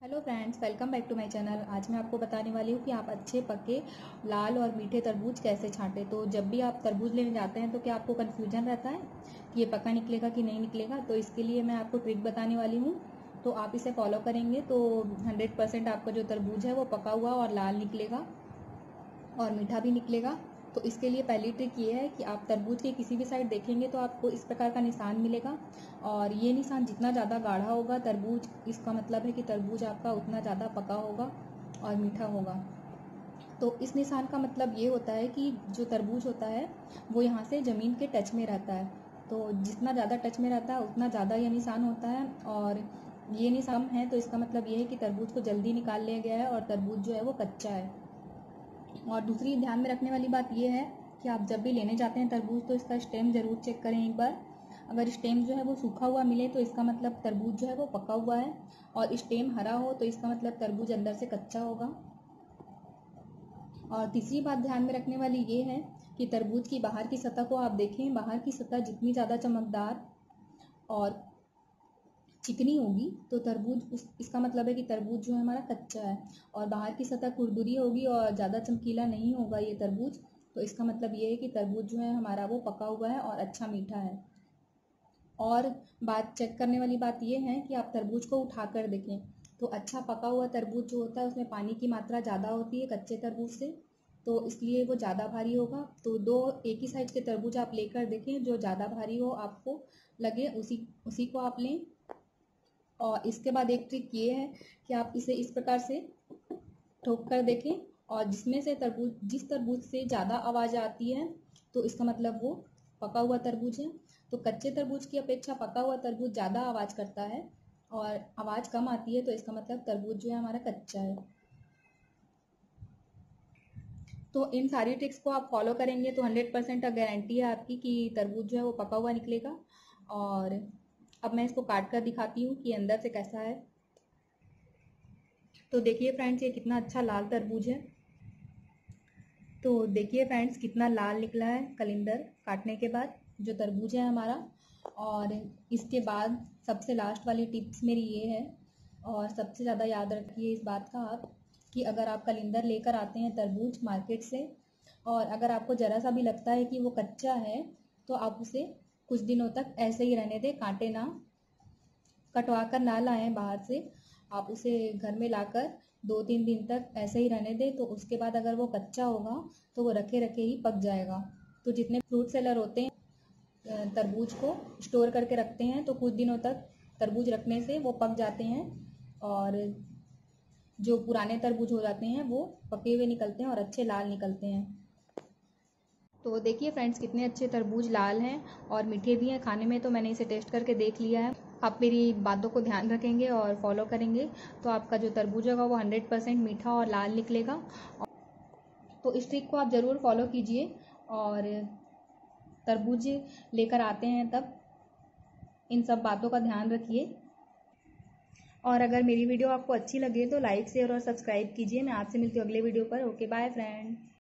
Hello friends, welcome back to my channel. आज मैं आपको बताने वाली हूँ कि आप अच्छे पके लाल और मीठे तरबूज कैसे छांटें। तो जब भी आप तरबूज लेने जाते हैं तो क्या आपको कन्फ्यूजन रहता है कि ये पका निकलेगा कि नहीं निकलेगा? तो इसके लिए मैं आपको ट्रिक बताने वाली हूँ। तो आप इसे फॉलो करेंगे तो 100% आपका जो तरबूज है वो पका हुआ और लाल निकलेगा और मीठा भी निकलेगा। तो इसके लिए पहली ट्रिक ये है कि आप तरबूज के किसी भी साइड देखेंगे तो आपको इस प्रकार का निशान मिलेगा, और ये निशान जितना ज़्यादा गाढ़ा होगा तरबूज, इसका मतलब है कि तरबूज आपका उतना ज़्यादा पका होगा और मीठा होगा। तो इस निशान का मतलब ये होता है कि जो तरबूज होता है वो यहाँ से ज़मीन के टच में रहता है। तो जितना ज़्यादा टच में रहता है उतना ज़्यादा ये निशान होता है, और ये निशान है तो इसका मतलब ये है कि तरबूज को जल्दी निकाल लिया गया है और तरबूज जो है वो कच्चा है। और दूसरी ध्यान में रखने वाली बात यह है कि आप जब भी लेने जाते हैं तरबूज तो इसका स्टेम ज़रूर चेक करें एक बार। अगर स्टेम जो है वो सूखा हुआ मिले तो इसका मतलब तरबूज जो है वो पका हुआ है, और स्टेम हरा हो तो इसका मतलब तरबूज अंदर से कच्चा होगा। और तीसरी बात ध्यान में रखने वाली ये है कि तरबूज की बाहर की सतह को आप देखें। बाहर की सतह जितनी ज़्यादा चमकदार और चिकनी होगी तो तरबूज इसका मतलब है कि तरबूज जो है हमारा कच्चा है। और बाहर की सतह खुरदुरी होगी और ज़्यादा चमकीला नहीं होगा ये तरबूज, तो इसका मतलब ये है कि तरबूज जो है हमारा वो पका हुआ है और अच्छा मीठा है। और बात चेक करने वाली बात ये है कि आप तरबूज को उठाकर देखें तो अच्छा पका हुआ तरबूज जो होता है उसमें पानी की मात्रा ज़्यादा होती है कच्चे तरबूज से, तो इसलिए वो ज़्यादा भारी होगा। तो दो एक ही साइज के तरबूज आप लेकर देखें, जो ज़्यादा भारी हो आपको लगे उसी उसी को आप लें। और इसके बाद एक ट्रिक ये है कि आप इसे इस प्रकार से ठोक कर देखें, और जिस तरबूज से ज़्यादा आवाज़ आती है तो इसका मतलब वो पका हुआ तरबूज है। तो कच्चे तरबूज की अपेक्षा पका हुआ तरबूज ज़्यादा आवाज़ करता है, और आवाज़ कम आती है तो इसका मतलब तरबूज जो है हमारा कच्चा है। तो इन सारी ट्रिक्स को आप फॉलो करेंगे तो 100% गारंटी है आपकी कि तरबूज जो है वो पका हुआ निकलेगा। और अब मैं इसको काट कर दिखाती हूँ कि अंदर से कैसा है। तो देखिए फ्रेंड्स, ये कितना अच्छा लाल तरबूज है। तो देखिए फ्रेंड्स, कितना लाल निकला है कलिंदर काटने के बाद जो तरबूज है हमारा। और इसके बाद सबसे लास्ट वाली टिप्स मेरी ये है, और सबसे ज़्यादा याद रखिए इस बात का आप, कि अगर आप कलिंदर लेकर आते हैं तरबूज मार्केट से, और अगर आपको ज़रा सा भी लगता है कि वो कच्चा है तो आप उसे कुछ दिनों तक ऐसे ही रहने दें, काटे ना, कटवा कर ना लाएं बाहर से। आप उसे घर में लाकर 2-3 दिन तक ऐसे ही रहने दें, तो उसके बाद अगर वो कच्चा होगा तो वो रखे रखे ही पक जाएगा। तो जितने फ्रूट सेलर होते हैं तरबूज को स्टोर करके रखते हैं तो कुछ दिनों तक तरबूज रखने से वो पक जाते हैं, और जो पुराने तरबूज हो जाते हैं वो पके हुए निकलते हैं और अच्छे लाल निकलते हैं। तो देखिए फ्रेंड्स, कितने अच्छे तरबूज लाल हैं और मीठे भी हैं खाने में। तो मैंने इसे टेस्ट करके देख लिया है। आप मेरी बातों को ध्यान रखेंगे और फॉलो करेंगे तो आपका जो तरबूज होगा वो 100% मीठा और लाल निकलेगा। तो इस ट्रिक को आप ज़रूर फॉलो कीजिए, और तरबूज लेकर आते हैं तब इन सब बातों का ध्यान रखिए। और अगर मेरी वीडियो आपको अच्छी लगे तो लाइक शेयर और सब्सक्राइब कीजिए। मैं आपसे मिलती हूँ अगले वीडियो पर। Okay, bye friend.